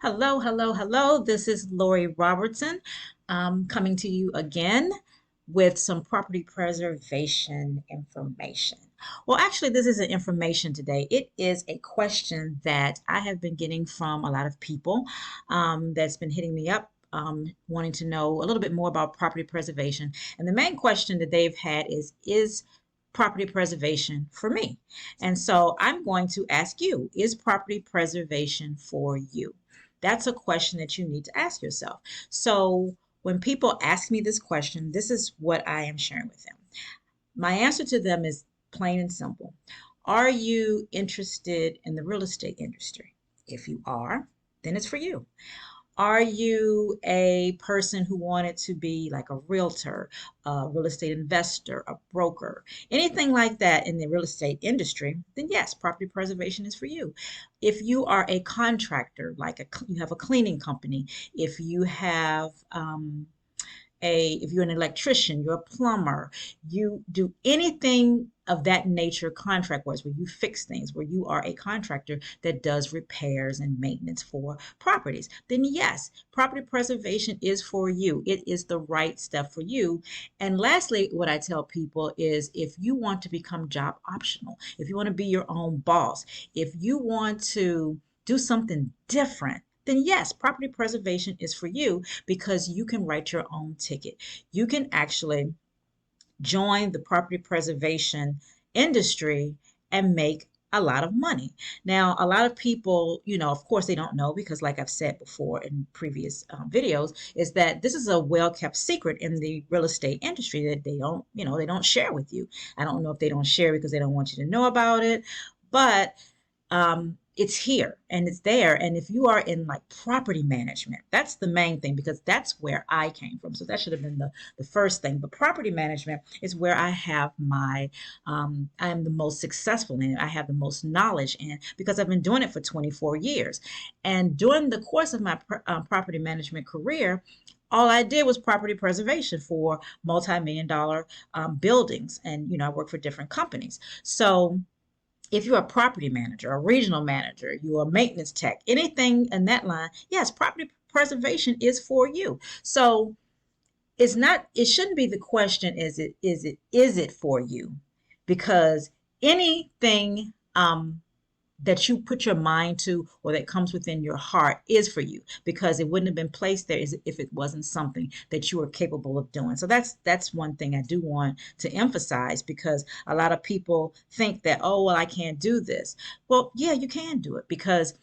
Hello, hello, hello. This is Lori Robertson coming to you again with some property preservation information. Well, actually, this isn't information today. It is a question that I have been getting from a lot of people that's been hitting me up. Wanting to know a little bit more about property preservation. And the main question that they've had is property preservation for me? And so I'm going to ask you, is property preservation for you? That's a question that you need to ask yourself. So when people ask me this question, this is what I am sharing with them. My answer to them is plain and simple. Are you interested in the real estate industry? If you are, then it's for you. Are you a person who wanted to be like a realtor, a real estate investor, a broker, anything like that in the real estate industry? Then yes, property preservation is for you. If you are a contractor, you have a cleaning company, if you have if you're an electrician, you're a plumber, you do anything of that nature contract wise, where you fix things, where you are a contractor that does repairs and maintenance for properties, then yes, property preservation is for you. It is the right step for you. And lastly, what I tell people is if you want to become job optional, if you want to be your own boss, if you want to do something different, then yes, property preservation is for you because you can write your own ticket. You can actually join the property preservation industry and make a lot of money. Now, a lot of people, of course, they don't know because, like I've said before in previous videos, is that this is a well-kept secret in the real estate industry that they don't share with you. I don't know if they don't share because they don't want you to know about it, but it's here and it's there. And if you are in like property management, that's the main thing because that's where I came from. So that should have been the first thing. But property management is where I have I am the most successful in it. I have the most knowledge in because I've been doing it for 24 years. And during the course of my property management career, all I did was property preservation for multi-million dollar buildings. And, I work for different companies. So if you're a property manager, a regional manager, you're a maintenance tech, anything in that line, yes, property preservation is for you. So it shouldn't be the question, is it for you? Because anything that you put your mind to or that comes within your heart is for you because it wouldn't have been placed there if it wasn't something that you are capable of doing. So that's one thing I do want to emphasize because a lot of people think that, oh, well, I can't do this. Well, yeah, you can do it because,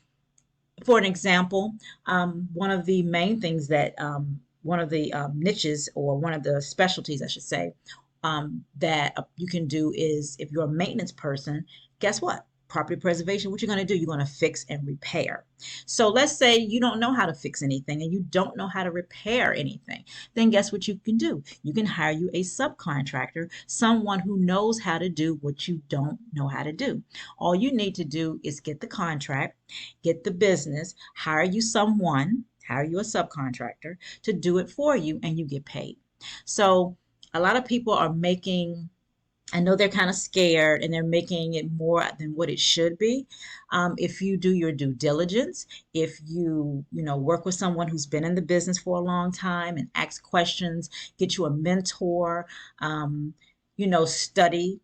for an example, one of the main things that one of the niches or one of the specialties, I should say, that you can do is if you're a maintenance person, guess what? Property preservation, what you're going to do, you're going to fix and repair. So let's say you don't know how to fix anything and you don't know how to repair anything. Then guess what you can do? You can hire you a subcontractor, someone who knows how to do what you don't know how to do. All you need to do is get the contract, get the business, hire you a subcontractor to do it for you, and you get paid. So a lot of people are making, I know they're kind of scared and they're making it more than what it should be. If you do your due diligence, if you work with someone who's been in the business for a long time and ask questions, get you a mentor, study,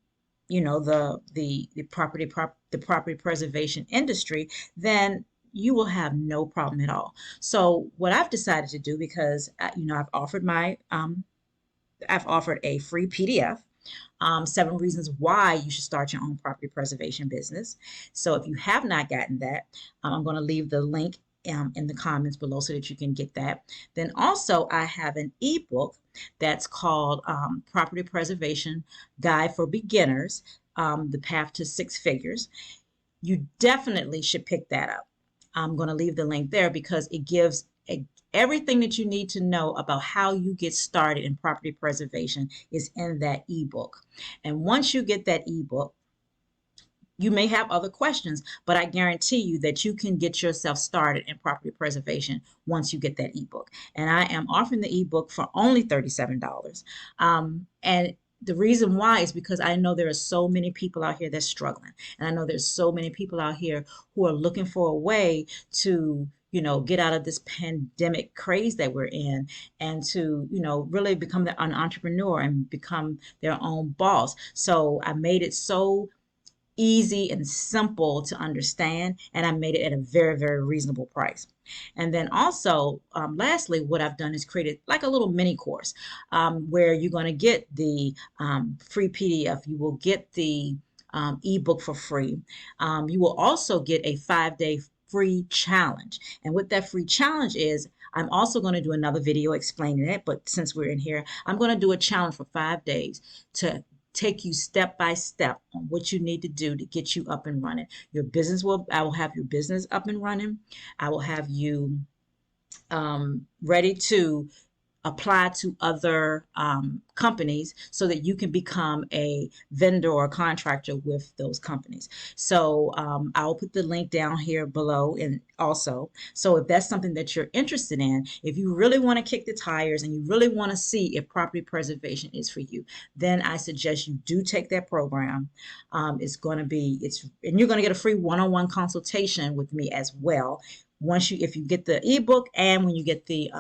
the property preservation industry, then you will have no problem at all. So what I've decided to do, because I've offered a free PDF, 7 reasons why you should start your own property preservation business. So if you have not gotten that, I'm going to leave the link in the comments below so that you can get that. Then also I have an ebook that's called Property Preservation Guide for Beginners, The Path to Six Figures. You definitely should pick that up. I'm going to leave the link there because it gives everything that you need to know about how you get started in property preservation is in that ebook. And once you get that ebook, you may have other questions, but I guarantee you that you can get yourself started in property preservation once you get that ebook. And I am offering the ebook for only $37. And the reason why is because I know there are so many people out here that's struggling. And I know there's so many people out here who are looking for a way to get out of this pandemic craze that we're in, and to, really become an entrepreneur and become their own boss. So I made it so easy and simple to understand, and I made it at a very, very reasonable price. And then also, lastly, what I've done is created like a little mini course, where you're going to get the free PDF. You will get the ebook for free. You will also get a 5-day free challenge. And what that free challenge is, I'm also going to do another video explaining it, but since we're in here, I'm going to do a challenge for 5 days to take you step by step on what you need to do to get you up and running. I will have your business up and running. I will have you ready to apply to other companies so that you can become a vendor or a contractor with those companies. So I'll put the link down here below, and also, so if that's something that you're interested in, if you really want to kick the tires and you really want to see if property preservation is for you, then I suggest you do take that program. And you're going to get a free one-on-one consultation with me as well. If you get the ebook and when you get the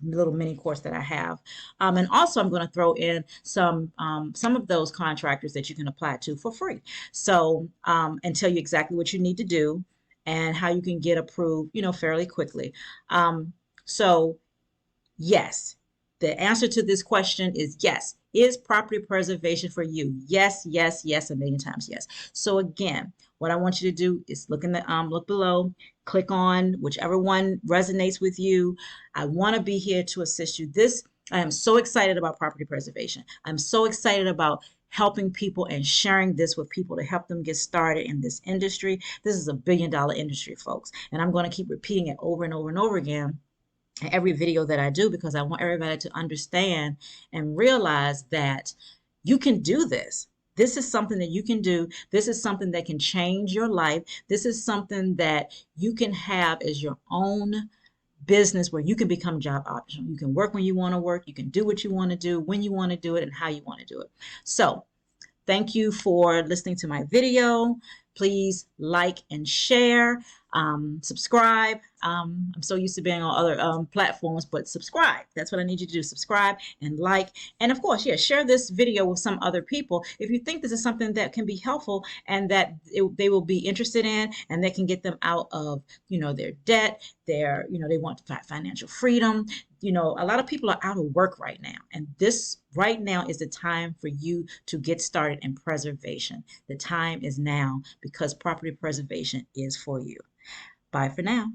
little mini course that I have. And also I'm going to throw in some of those contractors that you can apply to for free. So, and tell you exactly what you need to do and how you can get approved, fairly quickly. So yes, the answer to this question is yes. Is property preservation for you? Yes, yes, yes, a million times yes. So again, what I want you to do is look below, click on whichever one resonates with you. I want to be here to assist you. I am so excited about property preservation. I'm so excited about helping people and sharing this with people to help them get started in this industry. This is a billion-dollar industry, folks, and I'm going to keep repeating it over and over and over again in every video that I do, because I want everybody to understand and realize that you can do this. This is something that you can do. This is something that can change your life. This is something that you can have as your own business, where you can become job optional. You can work when you want to work. You can do what you want to do, when you want to do it, and how you want to do it. So thank you for listening to my video. Please like and share, subscribe. I'm so used to being on other platforms, but subscribe. That's what I need you to do. Subscribe and like. And of course, yeah, share this video with some other people if you think this is something that can be helpful and that they will be interested in, and that can get them out of, their debt, they want financial freedom. A lot of people are out of work right now, and this right now is the time for you to get started in preservation. The time is now, because property preservation is for you. Bye for now.